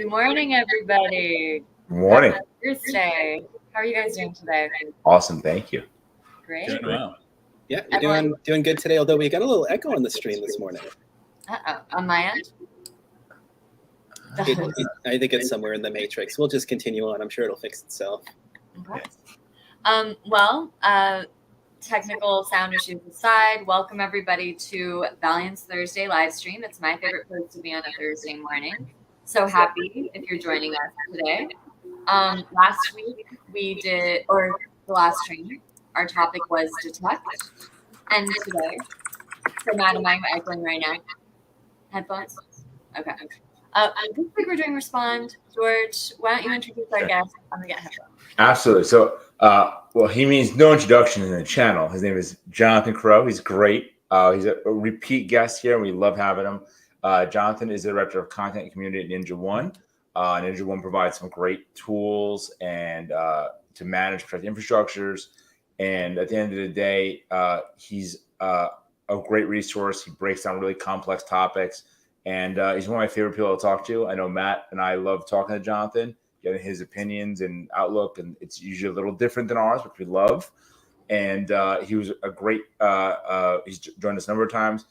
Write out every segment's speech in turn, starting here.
Good morning, everybody. Morning. Happy Thursday. How are you guys doing today? Awesome, thank you. Great. Doing well. Yeah, you're doing good today, although we got a little echo on the stream this morning. On my end? I think it's somewhere in the matrix. We'll just continue on. I'm sure it'll fix itself. Okay. Technical sound issues aside, welcome everybody to Valiant's Thursday live stream. It's my favorite place to be on a Thursday morning. So happy if you're joining us today. Last week the last stream, our topic was detect. And today, so Matt, am I echoing right now? Headphones? Okay. This week we're doing Respond. George, why don't you introduce our guest? I'm going to get headphones. Absolutely. So, he means no introduction in the channel. His name is Jonathan Crow. He's great. He's a repeat guest here, and we love having him. Jonathan is the director of content and community at Ninja One. Ninja One provides some great tools and to manage infrastructures. And at the end of the day, he's a great resource. He breaks down really complex topics, and he's one of my favorite people to talk to. I know Matt and I love talking to Jonathan, getting his opinions and outlook, and it's usually a little different than ours, which we love. And he was a great. He's joined us a number of times.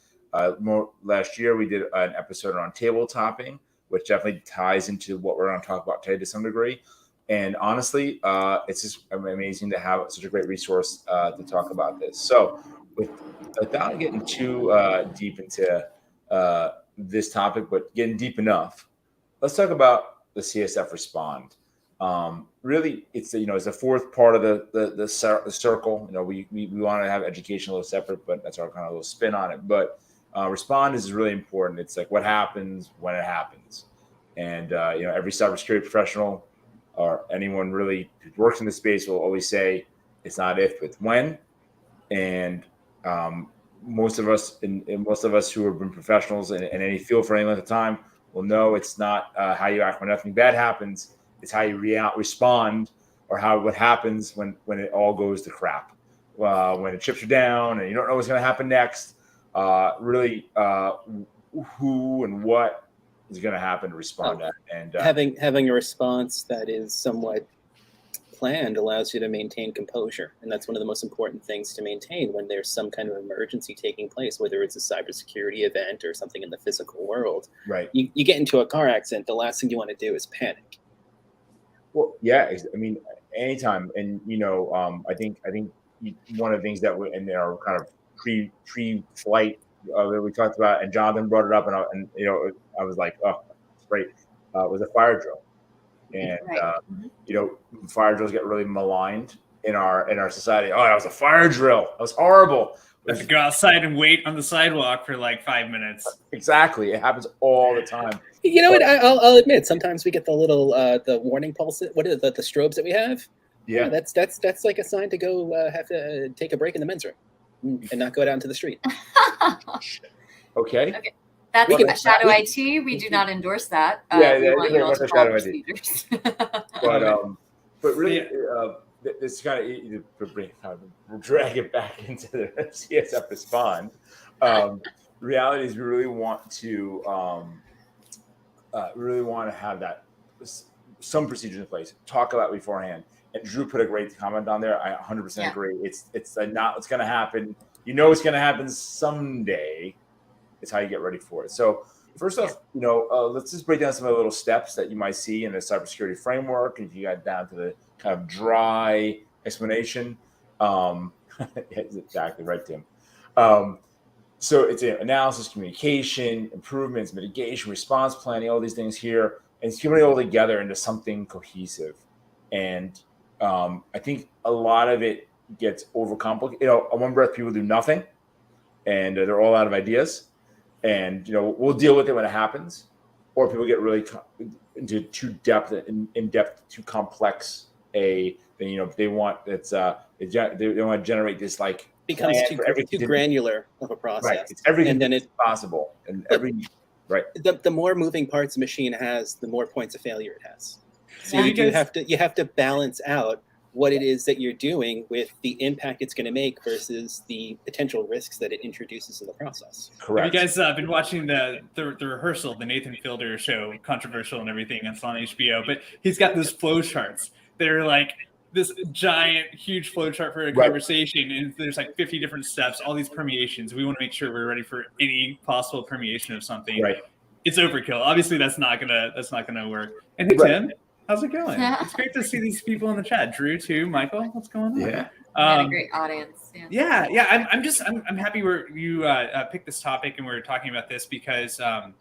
Last year, we did an episode on tabletopping, which definitely ties into what we're going to talk about today to some degree. And honestly, it's just amazing to have such a great resource to talk about this. So, without getting too deep into this topic, but getting deep enough, let's talk about the CSF Respond. Really, it's the fourth part of the circle. We want to have education a little separate, but that's our kind of little spin on it. But Respond is really important. It's like what happens when it happens, and every cybersecurity professional or anyone really who works in the space will always say it's not if, it's when. And most of us who have been professionals in any field for any length of time will know it's not how you act when nothing bad happens. It's how you respond, or what happens when it all goes to crap. When the chips are down and you don't know what's going to happen next. Really, who and what is going to happen to respond to that. And having a response that is somewhat planned allows you to maintain composure, and that's one of the most important things to maintain when there's some kind of emergency taking place, whether it's a cybersecurity event or something in the physical world. Right. You get into a car accident, the last thing you want to do is panic. Well, yeah, I mean, anytime, and I think one of the things that in our kind of pre-flight that we talked about, and Jonathan brought it up, and I was like, oh, that's great. Was a fire drill, and right. Fire drills get really maligned in our society. Oh, that was a fire drill. That was horrible. You have to go outside and wait on the sidewalk for like 5 minutes. Exactly, it happens all the time. You know what? I'll admit, sometimes we get the little the warning pulse. What is it, the strobes that we have? Yeah, that's like a sign to go have to take a break in the men's room and not go down to the street. Okay. That's Shadow IT. We do not endorse that. We want you all to follow procedures. But really, this kind of drag it back into the CSF Respond. Reality is we really want to have that some procedures in place. Talk about it beforehand. And Drew put a great comment on there. I 100% agree. It's not what's going to happen. It's going to happen someday. It's how you get ready for it. So first off, let's just break down some of the little steps that you might see in the cybersecurity framework. If you got down to the kind of dry explanation, exactly right, Tim. So it's analysis, communication, improvements, mitigation, response planning, all these things here, and it's putting it all together into something cohesive. And I think a lot of it gets overcomplicated. On one breath, people do nothing, and they're all out of ideas. And we'll deal with it when it happens, or people get really into too in depth, too complex they want they want to generate this like becomes too granular of a process. Right, it's everything, and then it's possible, and right. The more moving parts a machine has, the more points of failure it has. So you have to balance out what it is that you're doing with the impact it's going to make versus the potential risks that it introduces in the process. Correct. Have you guys been watching the rehearsal, the Nathan Fielder show, controversial and everything, it's on HBO, but he's got those flow charts that are like this giant, huge flow chart for a conversation, and there's like 50 different steps, all these permeations. We want to make sure we're ready for any possible permeation of something. Right. It's overkill. Obviously, that's not gonna work. And hey, Tim, how's it going? It's great to see these people in the chat. Drew too, Michael, what's going on? Yeah. We had a great audience. Yeah. I'm happy you picked this topic and we're talking about this because I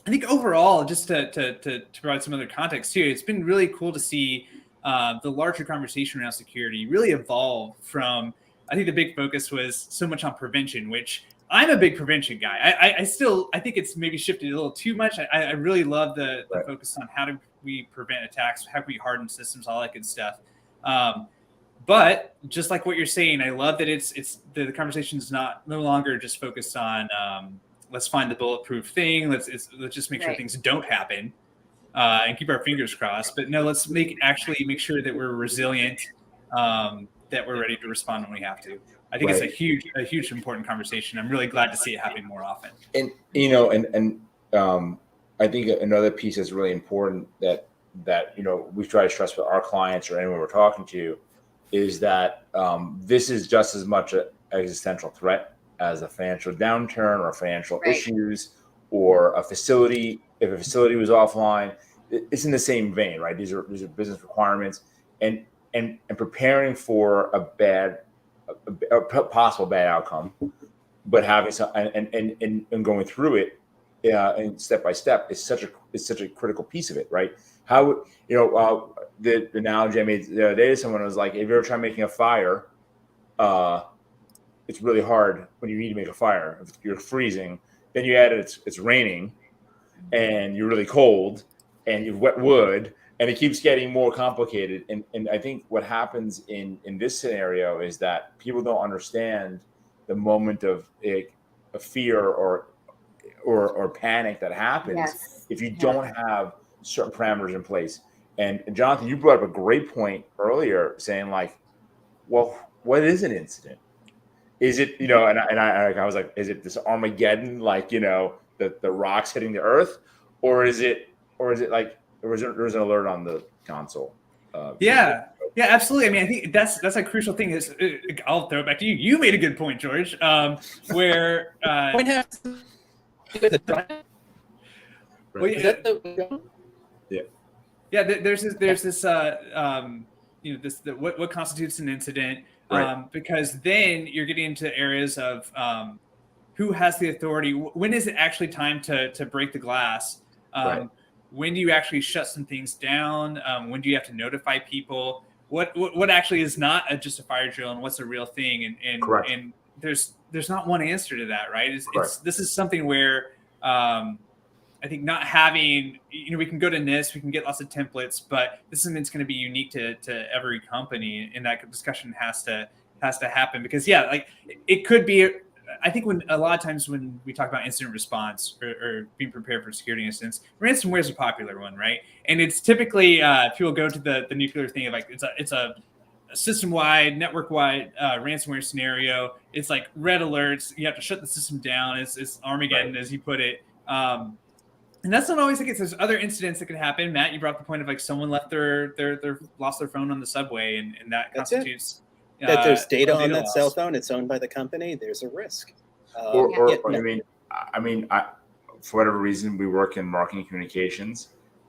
think overall, just to provide some other context too, it's been really cool to see the larger conversation around security really evolve from. I think the big focus was so much on prevention, which I'm a big prevention guy. I think it's maybe shifted a little too much. I really love the focus on how do we prevent attacks, how can we harden systems, all that good stuff. But just like what you're saying, I love that it's the conversation is no longer just focused on let's find the bulletproof thing. Let's just make sure things don't happen and keep our fingers crossed. But no, let's make sure that we're resilient, that we're ready to respond when we have to. I think it's a huge important conversation. I'm really glad to see it happening more often. And I think another piece that's really important that we try to stress with our clients or anyone we're talking to is that this is just as much an existential threat as a financial downturn or financial issues or a facility. If a facility was offline, it's in the same vein, right? These are business requirements, and preparing for a possible bad outcome, but having some and going through it and step by step is such a critical piece of it, right? How the analogy I made the other day to someone was like, if you're ever trying making a fire, it's really hard when you need to make a fire. If you're freezing, then you add it's raining, and you're really cold, and you've wet wood, and it keeps getting more complicated. And I think what happens in this scenario is that people don't understand the moment of a fear or panic that happens if you don't have certain parameters in place. And Jonathan, you brought up a great point earlier, saying like, well, what is an incident? Is it, and I was like, is it this Armageddon, like, the rocks hitting the earth, or is it like there's an alert on the console? Yeah, absolutely. I mean, I think that's a crucial thing. Is I'll throw it back to you. You made a good point, George. Where point has to do with the there's this what constitutes an incident, because then you're getting into areas of who has the authority. When is it actually time to break the glass? When do you actually shut some things down? When do you have to notify people? What actually is not just a fire drill, and what's a real thing? And there's not one answer to that, right? This is something where I think not having, we can go to NIST, we can get lots of templates, but this is something that's going to be unique to every company, and that discussion has to happen because it could be. I think when a lot of times when we talk about incident response or being prepared for security incidents, ransomware is a popular one, right? And it's typically people go to the nuclear thing of like it's a system-wide, network-wide ransomware scenario. It's like red alerts. You have to shut the system down. It's Armageddon, as you put it. And that's not always the case. There's other incidents that can happen. Matt, you brought the point of like someone left lost their phone on the subway, and that constitutes. That there's data on that cell phone, it's owned by the company, there's a risk. For whatever reason, we work in marketing communications,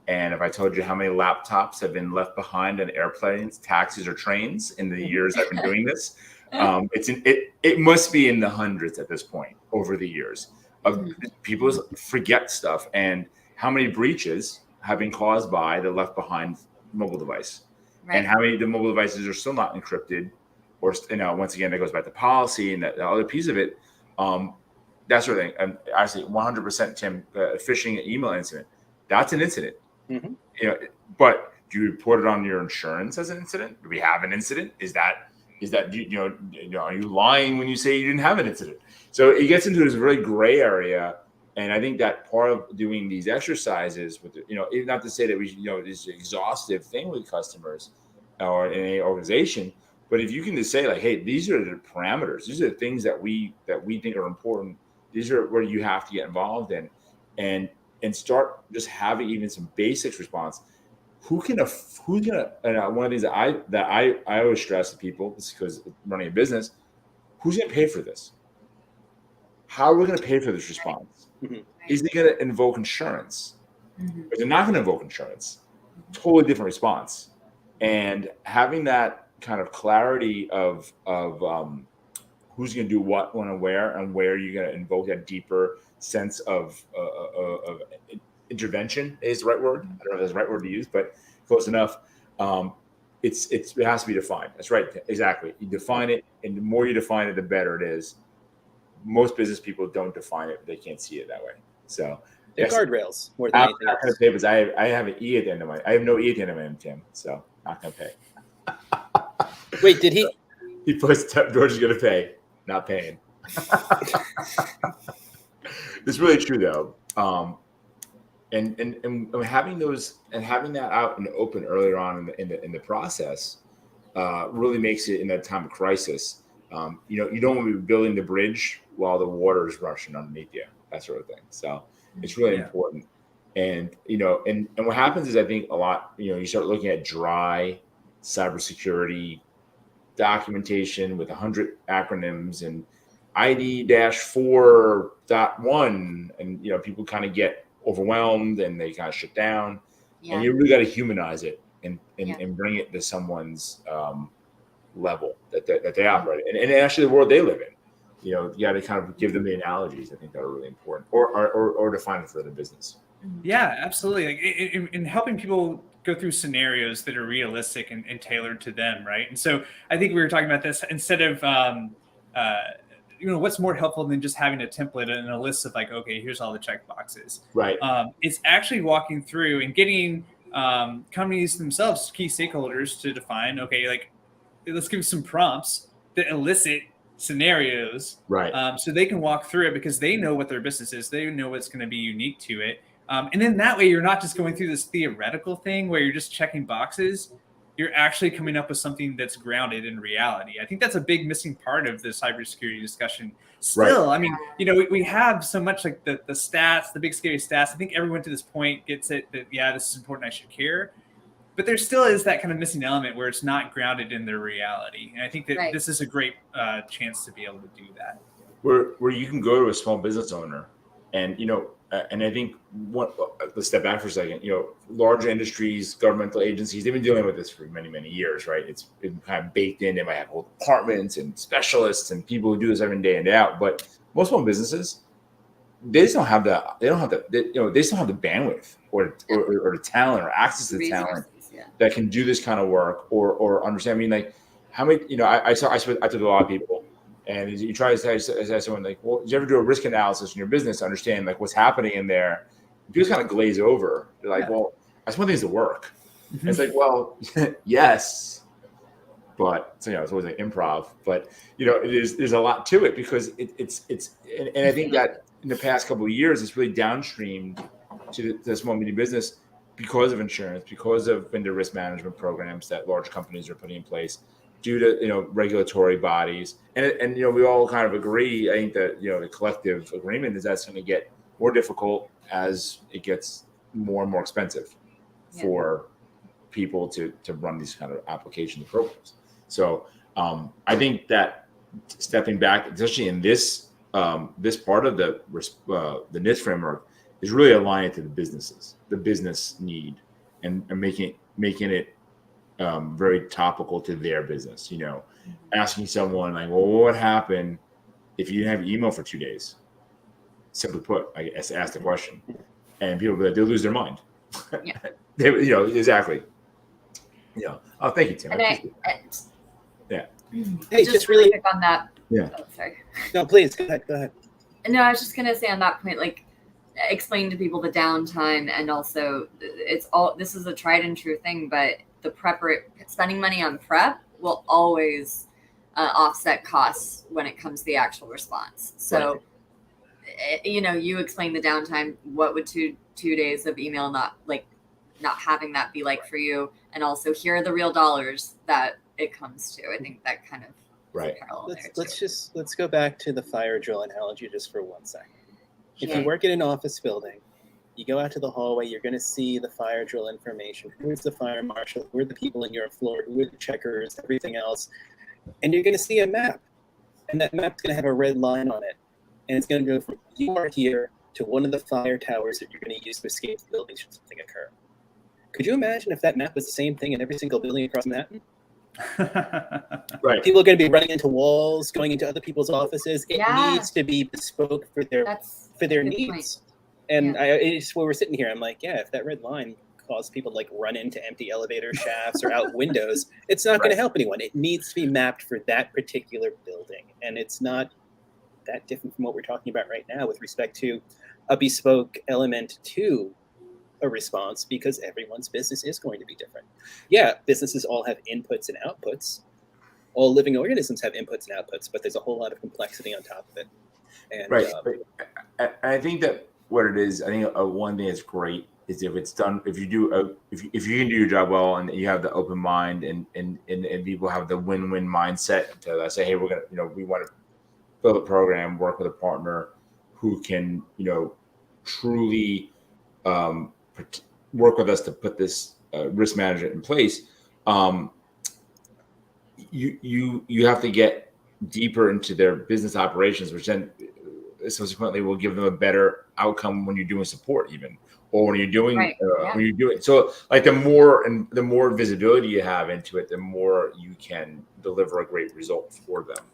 and if I told you how many laptops have been left behind on airplanes, taxis, or trains in the years I've been doing this, it must be in the hundreds at this point over the years of people forget stuff, and how many breaches have been caused by the left behind mobile device, and how many of the mobile devices are still not encrypted. Or once again, that goes back to policy and the other piece of it. That sort of thing. And actually, 100%, Tim, phishing email incident. That's an incident. Mm-hmm. But do you report it on your insurance as an incident? Do we have an incident? Is that are you lying when you say you didn't have an incident? So it gets into this really gray area. And I think that part of doing these exercises with not to say that we this exhaustive thing with customers. or in any organization. But if you can just say like, hey, these are the parameters, these are the things that we think are important. These are where you have to get involved in, and start just having even some basics response. Who's gonna? And one of the things that I always stress to people is because running a business, who's gonna pay for this? How are we gonna pay for this response? Mhm. Is it gonna invoke insurance? Mhm. Or they're not gonna invoke insurance. Totally different response. And having that kind of clarity of who's going to do what, when, and where you're going to invoke that deeper sense of intervention is the right word. I don't know if that's the right word to use, but close enough. It has to be defined. That's right. Exactly. You define it, and the more you define it, the better it is. Most business people don't define it; they can't see it that way. So They're yes, guardrails more than I'm anything not going else. to pay because I have an E at the end of I have no E at the end of my name, Tim. So not going to pay. Wait, did he? He puts George is going to pay, not paying. It's really true though. And having those and having that out in the open earlier on in the process really makes it in that time of crisis. You don't want to be building the bridge while the water is rushing underneath you, that sort of thing. So it's really important. And and what happens is I think a lot. You start looking at dry cybersecurity documentation with 100 acronyms and ID-4.1, and people kind of get overwhelmed and they kind of shut down. And you really got to humanize it and bring it to someone's level that they operate in, and actually the world they live in. You got to kind of give them the analogies. I think that are really important, or define it for the business. Yeah, absolutely. Like in helping people go through scenarios that are realistic and tailored to them, right? And so I think we were talking about this instead of what's more helpful than just having a template and a list of like, okay, here's all the check boxes. Right. It's actually walking through and getting companies themselves, key stakeholders, to define, okay, like let's give some prompts that elicit scenarios, right? So they can walk through it because they know what their business is, they know what's going to be unique to it. And then that way you're not just going through this theoretical thing where you're just checking boxes. You're actually coming up with something that's grounded in reality. I think that's a big missing part of the cybersecurity discussion. Still, right. I mean, we have so much like the stats, the big scary stats. I think everyone to this point gets it that, yeah, this is important, I should care. But there still is that kind of missing element where it's not grounded in their reality. And I think that this is a great chance to be able to do that. Where you can go to a small business owner and, and I think let's step back for a second. Larger industries, governmental agencies, they've been dealing with this for many, many years, right? It's been kind of baked in. They might have whole departments and specialists and people who do this every day in, day out. But most small businesses, they just don't have the. They don't have the. They just don't have the bandwidth or the talent or access to the talent that can do this kind of work or understand. I mean, like how many? I talked to a lot of people. And you try to say someone like, well, did you ever do a risk analysis in your business to understand like what's happening in there? People kind of glaze over. They're like, well, that's one thing is the work. Mm-hmm. It's like, well, yes, but it's always like improv. But there's a lot to it because it's and I think that in the past couple of years, it's really downstreamed to the small medium business because of insurance, because of vendor risk management programs that large companies are putting in place, due to regulatory bodies, and we all kind of agree. I think that the collective agreement is that's going to get more difficult as it gets more and more expensive for people to run these kind of application programs. So I think that stepping back, especially in this part of the NIST framework, is really aligning to the business need, and making it very topical to their business. Asking someone like, well, what would happen if you didn't have email for 2 days? Simply put, I guess, ask the question, and people they'll lose their mind. Yeah. Exactly. Oh, thank you, Tim. Hey, just really quick on that. Yeah. Oh, sorry. No, please go ahead. No, I was just gonna say on that point, like, explain to people the downtime, and also this is a tried and true thing, but the spending money on prep will always offset costs when it comes to the actual response. So, you explain the downtime. What would two days of email not like not having that be like for you, and also here are the real dollars that it comes to. I think that kind of Right. parallel there Let's go back to the fire drill analogy just for 1 second. If Sure. you work in an office building, you go out to the hallway, you're going to see the fire drill information. Who's the fire marshal? Who are the people in your floor? Who are the checkers? Everything else. And you're going to see a map. And that map's going to have a red line on it. And it's going to go from you are here to one of the fire towers that you're going to use to escape the building should something occur. Could you imagine if that map was the same thing in every single building across Manhattan? Right. People are going to be running into walls, going into other people's offices. It Yeah. needs to be bespoke for their That's needs. point. And Yeah. it's where we're sitting here. I'm like, yeah, if that red line caused people to like run into empty elevator shafts or out windows, it's not going to help anyone. It needs to be mapped for that particular building. And it's not that different from what we're talking about right now with respect to a bespoke element to a response, because everyone's business is going to be different. Yeah, businesses all have inputs and outputs. All living organisms have inputs and outputs, but there's a whole lot of complexity on top of it. And, Right. I think that what it is, I think one thing that's great is if it's done, if you can do your job well and you have the open mind and people have the win-win mindset to say, hey, we're going to, we want to build a program, work with a partner who can, truly work with us to put this risk management in place. You have to get deeper into their business operations, which then subsequently will give them a better outcome when you're doing support, even, or when you're doing when you're doing. So, like the more visibility you have into it, the more you can deliver a great result for them.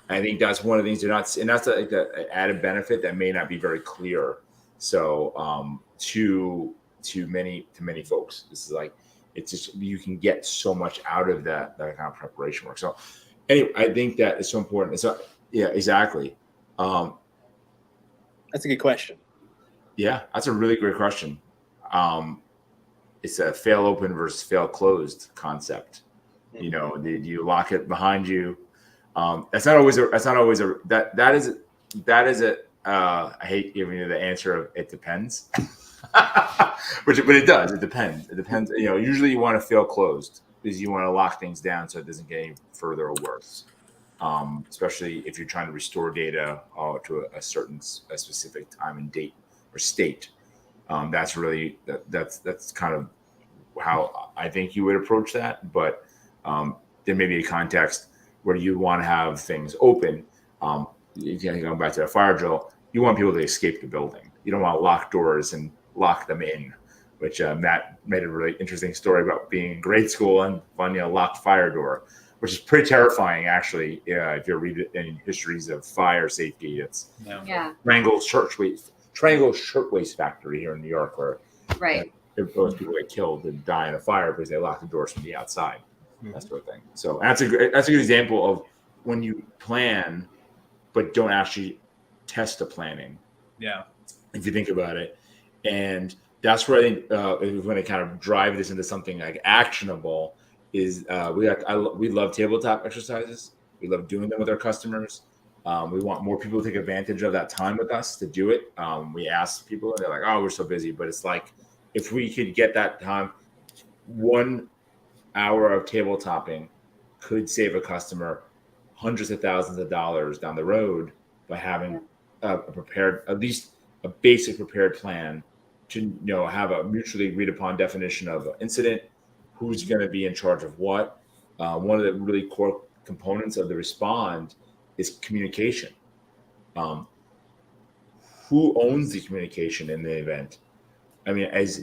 And I think that's one of the things and that's like the added benefit that may not be very clear. So, to many folks, this is like, it's just, you can get so much out of that kind of preparation work. So anyway, I think that is so important. So yeah, exactly. That's a good question. Yeah, that's a really great question. It's a fail open versus fail closed concept. Mm-hmm. You lock it behind you. That is a I hate giving you the answer of it depends. but it does. It depends. It depends. Usually you want to fail closed because you want to lock things down so it doesn't get any further or worse. Especially if you're trying to restore data to a specific time and date or state. That's really that's kind of how I think you would approach that. But there may be a context where you want to have things open. Going back to the fire drill, you want people to escape the building. You don't want to lock doors and lock them in, which Matt made a really interesting story about being in grade school and finding a locked fire door, which is pretty terrifying, actually. If you read any histories of fire safety, it's Triangle Shirtwaist Factory here in New York, where those people get killed and die in a fire because they lock the doors from the outside, that sort of thing. So that's a good example of when you plan, but don't actually test the planning. Yeah. If you think about it. And that's where I think if we're going to kind of drive this into something like actionable is we love tabletop exercises. We love doing them with our customers. We want more people to take advantage of that time with us to do it. We ask people and they're like, oh, we're so busy. But it's like, if we could get that time, 1 hour of tabletopping could save a customer hundreds of thousands of dollars down the road by having at least a basic prepared plan to have a mutually agreed upon definition of an incident, who's going to be in charge of what. One of the really core components of the respond is communication. Who owns the communication in the event? I mean, as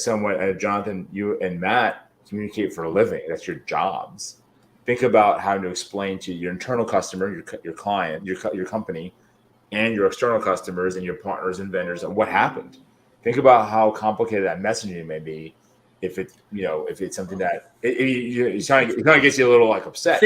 someone, Jonathan, you and Matt communicate for a living. That's your jobs. Think about how to explain to your internal customer, your client, your company, and your external customers and your partners and vendors and what happened. Think about how complicated that messaging may be if it's something that it kind of gets you a little like upset.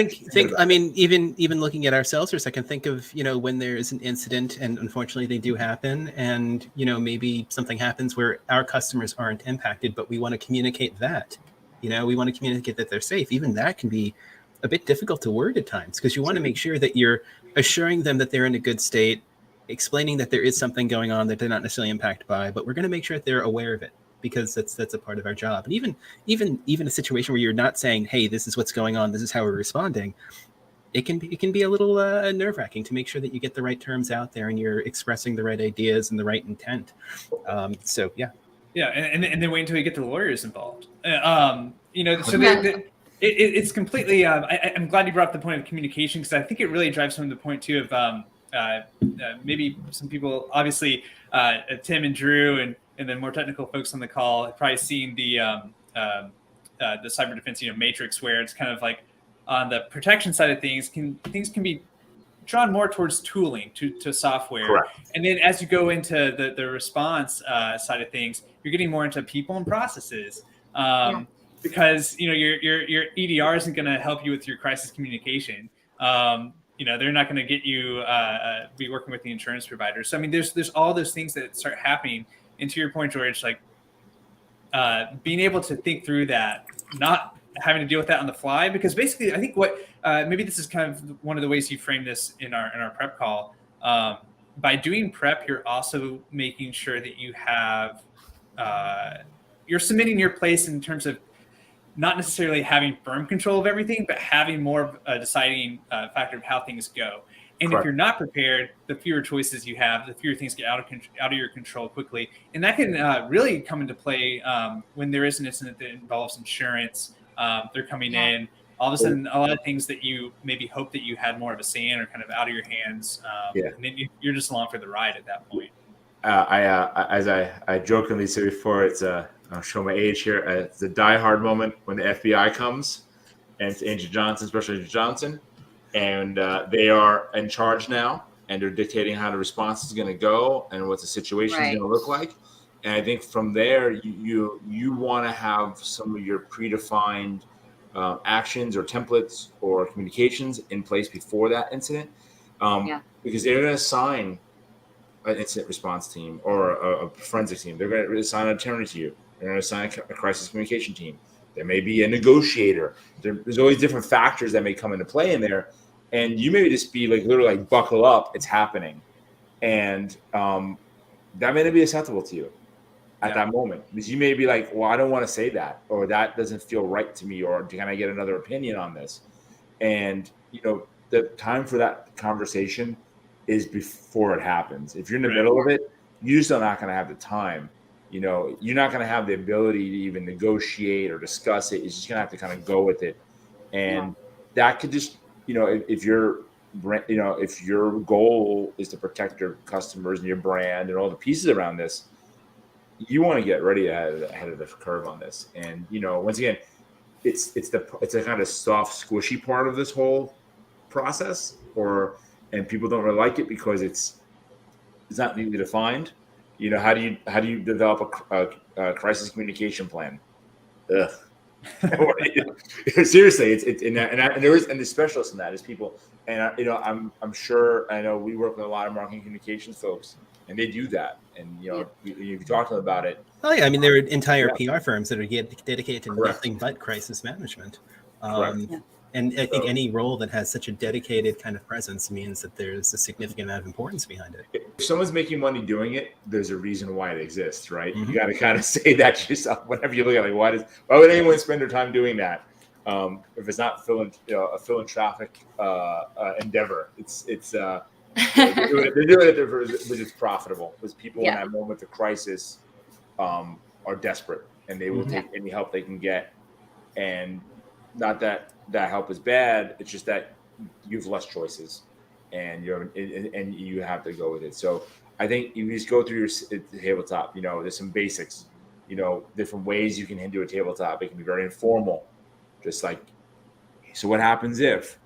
I mean, even looking at ourselves for a second, think of, when there is an incident, and unfortunately they do happen, and, maybe something happens where our customers aren't impacted, but we want to communicate that, we want to communicate that they're safe. Even that can be a bit difficult to word at times, because you want to make sure that you're assuring them that they're in a good state, explaining that there is something going on that they're not necessarily impacted by, but we're going to make sure that they're aware of it. because that's a part of our job. And even a situation where you're not saying, hey, this is what's going on, this is how we're responding, it can be a little nerve-wracking to make sure that you get the right terms out there and you're expressing the right ideas and the right intent. So yeah. Yeah, and then wait until you get the lawyers involved. So it's completely. I'm glad you brought up the point of communication, because I think it really drives home the point too of maybe some people, obviously Tim and Drew and then more technical folks on the call have probably seen the cyber defense matrix, where it's kind of like on the protection side of things can be drawn more towards tooling to software. Correct. And then as you go into the response side of things, you're getting more into people and processes, because your EDR isn't going to help you with your crisis communication. They're not going to get you be working with the insurance provider. So I mean, there's all those things that start happening. And to your point, George, like being able to think through that, not having to deal with that on the fly, because basically I think what maybe this is kind of one of the ways you frame this in our prep call. By doing prep, you're also making sure that you have you're cementing your place in terms of not necessarily having firm control of everything, but having more of a deciding factor of how things go. And Correct. If you're not prepared, the fewer choices you have, the fewer things get out of your control quickly. And that can really come into play when there is an incident that involves insurance. They're coming in. All of a sudden, a lot of things that you maybe hope that you had more of a say in are kind of out of your hands. And then you're just along for the ride at that point. As I jokingly said before, I'll show my age here. It's a die-hard moment when the FBI comes, and it's Agent Johnson, Special Agent Johnson, and they are in charge now, and they're dictating how the response is going to go and what the situation is going to look like. And I think from there, you want to have some of your predefined actions or templates or communications in place before that incident, because they're going to assign an incident response team or a forensic team. They're going to assign an attorney to you. They're going to assign a crisis communication team. There may be a negotiator. There's always different factors that may come into play in there. And you may just be like, literally like, buckle up, it's happening. And that may not be acceptable to you at that moment, because you may be like, well, I don't want to say that, or that doesn't feel right to me, or can I get another opinion on this? And, the time for that conversation is before it happens. If you're in the middle of it, you're just not going to have the time. You're not going to have the ability to even negotiate or discuss it. You're just going to have to kind of go with it. And that could just, if your goal is to protect your customers and your brand and all the pieces around this, you want to get ready ahead of the curve on this. And, once again, it's a kind of soft, squishy part of this whole process, and people don't really like it because it's not neatly defined. How do you develop a crisis communication plan? Ugh. Seriously, and there's specialists in that. There's people, and I'm sure, I know we work with a lot of marketing communications folks, and they do that. And you talk to them about it. Oh yeah, I mean there are entire PR firms that are dedicated to nothing but crisis management. And I think any role that has such a dedicated kind of presence means that there's a significant amount of importance behind it. If someone's making money doing it, there's a reason why it exists, right? Mm-hmm. You got to kind of say that to yourself whenever you look at it. Like, why would anyone spend their time doing that? If it's not a philanthropic endeavor, they're doing it because it's profitable. Because people in that moment of crisis are desperate, and they will take any help they can get. And not that help is bad. It's just that you have less choices, and you have to go with it. So I think you just go through your tabletop. There's some basics. Different ways you can do a tabletop. It can be very informal, just like, so what happens if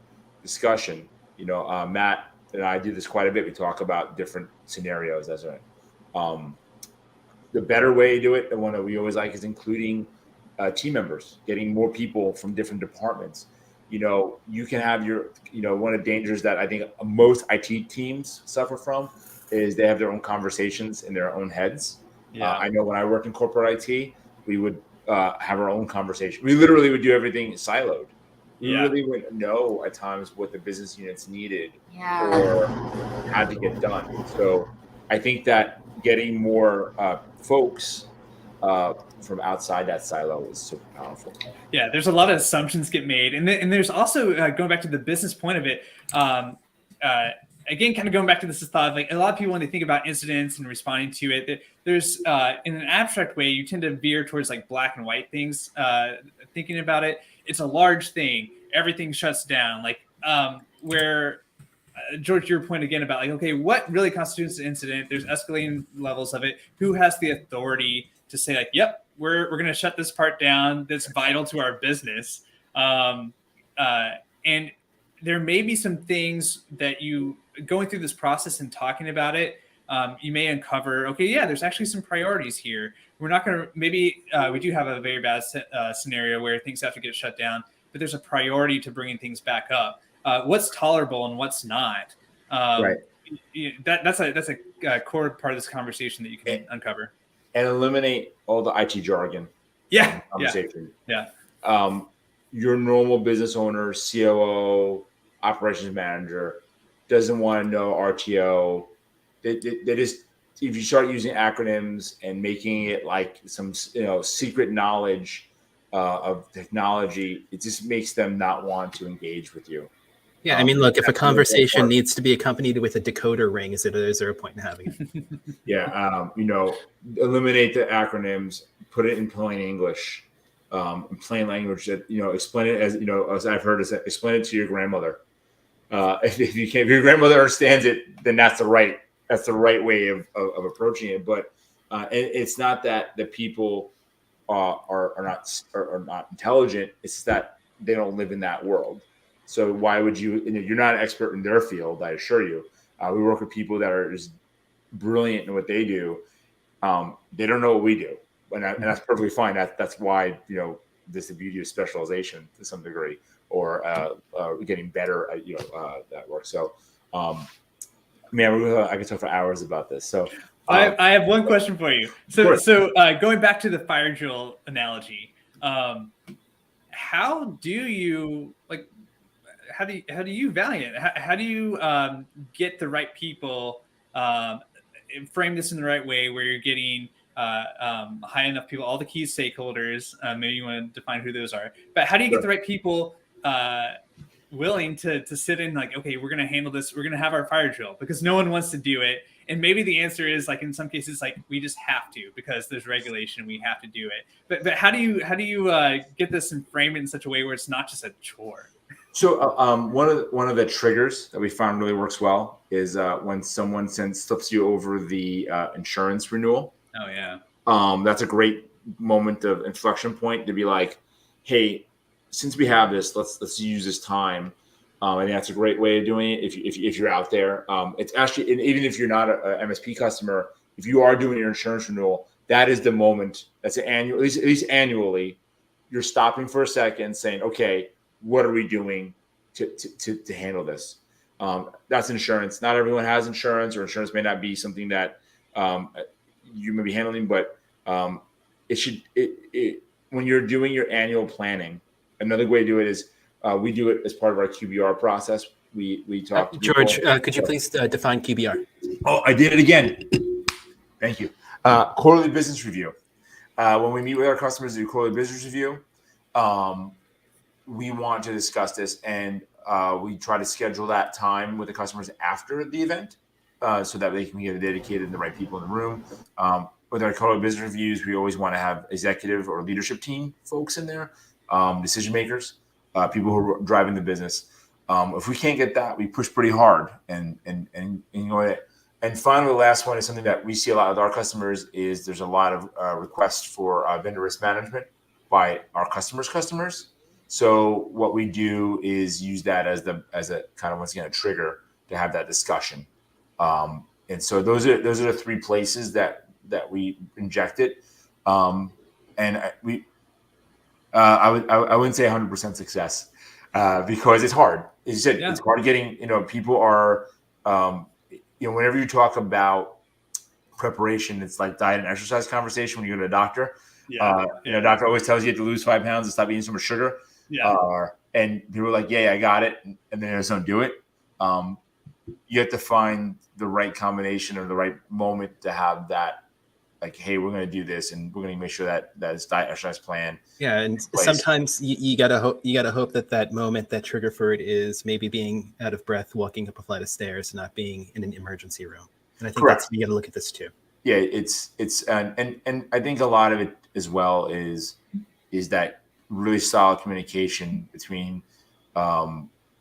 discussion. Matt and I do this quite a bit. We talk about different scenarios. That's right. The better way to do it, and one that we always like, is including team members, getting more people from different departments. You can have one of the dangers that I think most IT teams suffer from is they have their own conversations in their own heads. I know when I worked in corporate IT, we would have our own conversation. We literally would do everything siloed. We really wouldn't know at times what the business units needed or had to get done. So I think that getting more folks from outside that silo is super powerful. Yeah, there's a lot of assumptions get made, and there's also going back to the business point of it. Again, kind of going back to this thought, like a lot of people when they think about incidents and responding to it, there's in an abstract way you tend to veer towards like black and white things. Thinking about it, it's a large thing. Everything shuts down. Like where George, your point again about like, okay, what really constitutes an incident? There's escalating levels of it. Who has the authority to say like, yep, we're going to shut this part down that's vital to our business? And there may be some things that you going through this process and talking about it, you may uncover, okay, yeah, there's actually some priorities here. We're not going to, maybe we do have a very bad scenario where things have to get shut down, but there's a priority to bringing things back up. What's tolerable and what's not. Right. That's a core part of this conversation that you can uncover. And eliminate all the IT jargon. Yeah. Conversation. Yeah. Your normal business owner, COO, operations manager doesn't want to know RTO. They just, if you start using acronyms and making it like some secret knowledge of technology, it just makes them not want to engage with you. Yeah, I mean, look, if a conversation needs to be accompanied with a decoder ring, is there a point in having it? Yeah, eliminate the acronyms, put it in plain English, plain language. That explain it as I've heard, explain it to your grandmother. If your grandmother understands it, then that's the right way of approaching it. But it's not that the people are not intelligent. It's that they don't live in that world. So why would you? You're not an expert in their field, I assure you. We work with people that are just brilliant in what they do. They don't know what we do, and that's perfectly fine. That's why this is the beauty of specialization to some degree, or getting better at that work. So, man, I could talk for hours about this. So I have one question for you. So going back to the fire drill analogy, how do you how do you Valiant? How do you get the right people, frame this in the right way where you're getting high enough people, all the key stakeholders, maybe you want to define who those are, but how do you get the right people willing to sit in like, okay, we're going to handle this. We're going to have our fire drill because no one wants to do it. And maybe the answer is like, in some cases, like we just have to, because there's regulation, we have to do it. But how do you get this and frame it in such a way where it's not just a chore? So one of the triggers that we found really works well is when someone slips you over the insurance renewal. Oh yeah. That's a great moment of inflection point to be like, hey, since we have this, let's use this time. I think that's a great way of doing it. If you're out there, it's actually, and even if you're not a MSP customer, if you are doing your insurance renewal, that is the moment. That's an annual, at least annually, you're stopping for a second, saying, okay, what are we doing to handle this? That's insurance. Not everyone has insurance, or insurance may not be something that you may be handling, but when you're doing your annual planning, another way to do it is we do it as part of our QBR process. We talk to George, could you please define QBR? Oh, I did it again. Thank you. Quarterly business review. When we meet with our customers to do quarterly business review, we want to discuss this, and we try to schedule that time with the customers after the event so that they can get dedicated, the right people in the room. With our quarterly business reviews, we always want to have executive or leadership team folks in there, decision makers, people who are driving the business. If we can't get that, we push pretty hard. And finally, the last one is something that we see a lot with our customers is there's a lot of requests for vendor risk management by our customers. So what we do is use that as a kind of, once again, a trigger to have that discussion. And so those are the three places that we inject it. And I wouldn't say 100% success because it's hard. As you said, It's hard getting, people are, whenever you talk about preparation, it's like diet and exercise conversation when you go to a doctor. A doctor always tells you to lose 5 pounds and stop eating so much sugar. And people are like, yeah, I got it. And then they just don't do it. You have to find the right combination or the right moment to have that like, hey, we're going to do this, and we're going to make sure that that's exercise plan. Yeah, and sometimes you gotta hope that moment, that trigger for it, is maybe being out of breath walking up a flight of stairs, not being in an emergency room. And I think Correct. you got to look at this too. Yeah, it's and I think a lot of it as well is that really solid communication between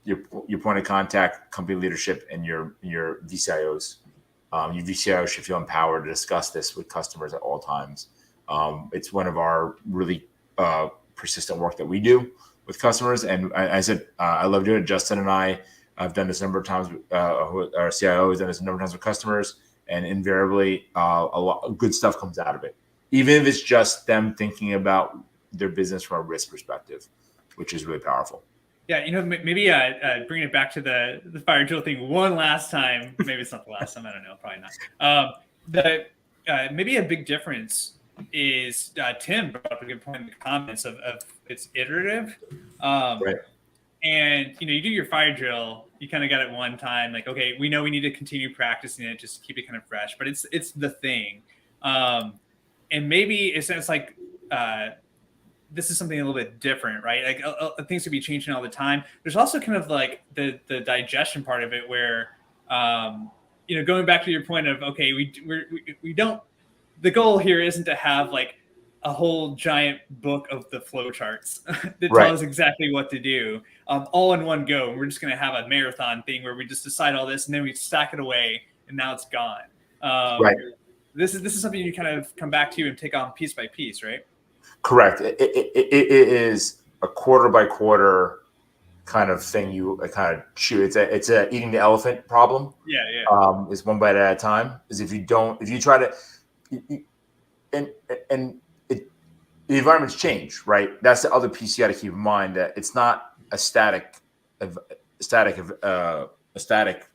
your point of contact, company leadership, and your VCIOs. Your VCIO should feel empowered to discuss this with customers at all times. It's one of our really persistent work that we do with customers. And I said, I love doing it. Justin and I have done this a number of times. Our CIO has done this a number of times with customers, and invariably a lot of good stuff comes out of it. Even if it's just them thinking about their business from a risk perspective, which is really powerful. Yeah, maybe bringing it back to the fire drill thing one last time. Maybe it's not the last time. I don't know. Probably not. Maybe a big difference is Tim brought up a good point in the comments of it's iterative. Right. And you do your fire drill. You kind of got it one time. Like, okay, we know we need to continue practicing it, just keep it kind of fresh. But it's the thing. And maybe it sounds like. This is something a little bit different, right? Like things could be changing all the time. There's also kind of like the digestion part of it, where going back to your point of, okay, we don't. The goal here isn't to have like a whole giant book of the flow charts that tell us exactly what to do all in one go. And we're just going to have a marathon thing where we just decide all this and then we stack it away and now it's gone. This is something you kind of come back to and take on piece by piece, right? Correct. It is a quarter by quarter kind of thing. You kind of chew. It's a eating the elephant problem. Yeah. It's one bite at a time. Is if you try to, the environments change, right? That's the other piece you got to keep in mind, that it's not a static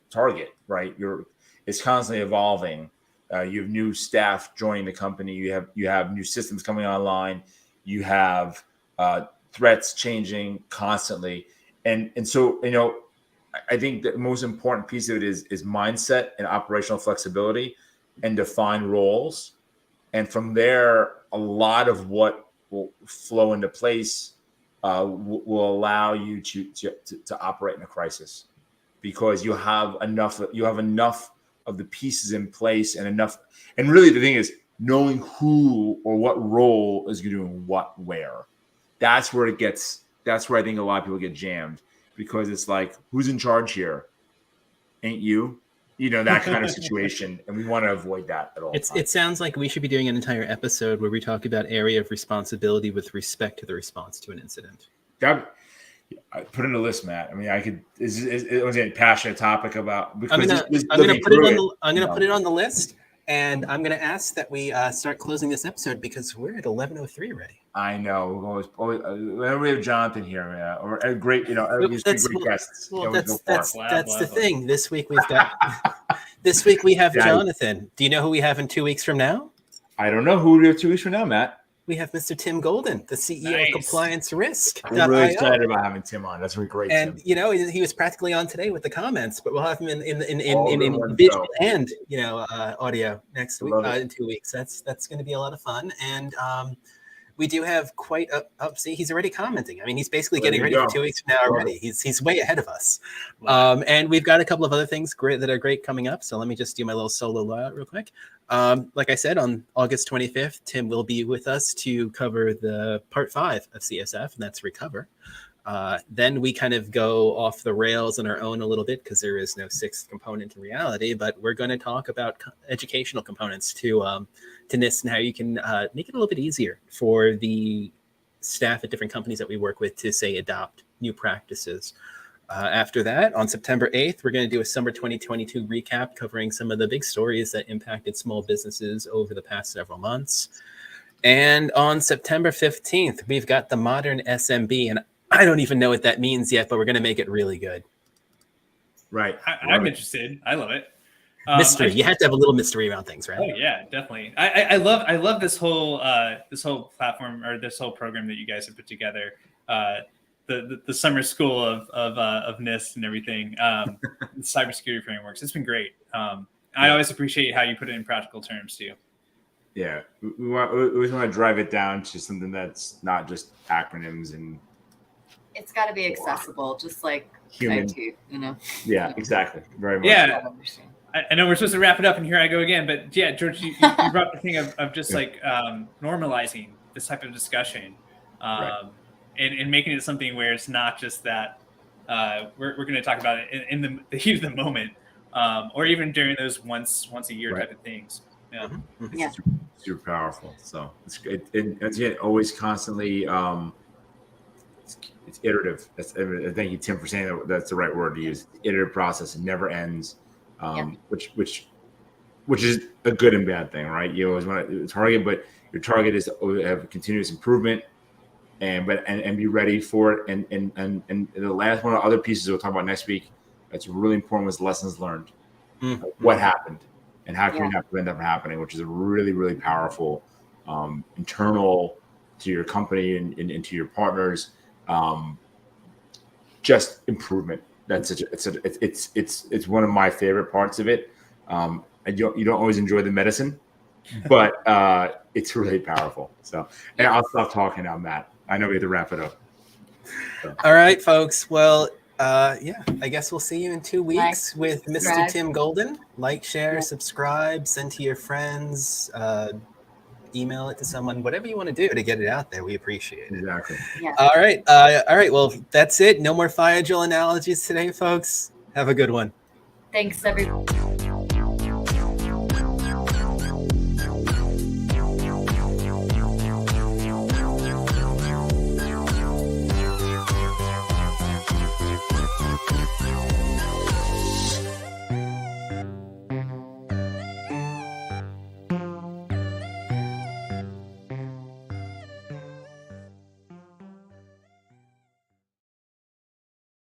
target, right? It's constantly evolving. You have new staff joining the company. You have new systems coming online. You have threats changing constantly, and so I think the most important piece of it is mindset and operational flexibility, and define roles, and from there, a lot of what will flow into place will allow you to operate in a crisis, because you have enough of the pieces in place and enough. And really the thing is knowing who or what role is doing what where. That's where I think a lot of people get jammed, because it's like, who's in charge here? Ain't you? That kind of situation. And we want to avoid that at all times. It sounds like we should be doing an entire episode where we talk about area of responsibility with respect to the response to an incident. I put in a list, Matt. I mean, I could. It was a passionate topic about. I'm gonna put it on the list, and I'm gonna ask that we start closing this episode, because we're at 11:03 already. I know. We're always whenever we have Jonathan here, or a great, these great guests. Well, that's the thing. This week we've got. This week we have Jonathan. Do you know who we have in 2 weeks from now? I don't know who we have 2 weeks from now, Matt. We have Mr. Tim Golden, the CEO of Compliance Risk. I'm really excited about having Tim on. That's really great. And Tim. He was practically on today with the comments, but we'll have him in visual and audio next week in 2 weeks. That's going to be a lot of fun. And we do have quite see, he's already commenting. I mean, he's basically getting ready for 2 weeks from now already. He's way ahead of us. And we've got a couple of other things that are great coming up. So let me just do my little solo real quick. Like I said, on August 25th, Tim will be with us to cover the part 5 of CSF, and that's Recover. Then we kind of go off the rails on our own a little bit, because there is no 6th component in reality, but we're going to talk about educational components to NIST, and how you can make it a little bit easier for the staff at different companies that we work with to, say, adopt new practices. After that, on September 8th, we're going to do a summer 2022 recap, covering some of the big stories that impacted small businesses over the past several months. And on September 15th, we've got the modern SMB, and I don't even know what that means yet, but we're going to make it really good. Right. I'm interested. I love it. Mystery. You have to have a little mystery around things, right? Oh yeah, definitely. I love this whole platform, or this whole program that you guys have put together. The summer school of NIST and everything, cybersecurity frameworks. It's been great. I always appreciate how you put it in practical terms too. Yeah, we always want to drive it down to something that's not just acronyms and. It's got to be accessible, just like Human. IT, you know. Yeah, exactly. Very much. Yeah. I know we're supposed to wrap it up, and here I go again. But yeah, George, you brought the thing of just like normalizing this type of discussion, and making it something where it's not just that we're going to talk about it in the heat of the moment, or even during those once a year type of things. Yeah, it's super powerful. So it's always constantly. It's iterative. Thank you, Tim, for saying that. That's the right word to use. Iterative process. It never ends. Which is a good and bad thing, right? You always want to target, but your target is to have continuous improvement and be ready for it. And the last one of the other pieces we'll talk about next week that's really important was lessons learned. What happened and how can we not prevent that from happening, which is a really, really powerful internal to your company and to your partners. Just improvement. That's it's one of my favorite parts of it. You don't always enjoy the medicine, but it's really powerful. So, and I'll stop talking now, Matt. I know we have to wrap it up. So. All right, folks. Well, I guess we'll see you in 2 weeks with Mr. Tim Golden. Like, share, subscribe, send to your friends. Email it to someone, whatever you want to do to get it out there. We appreciate it. Exactly. Yeah. All right. Well, that's it. No more fire drill analogies today, folks. Have a good one. Thanks, everyone.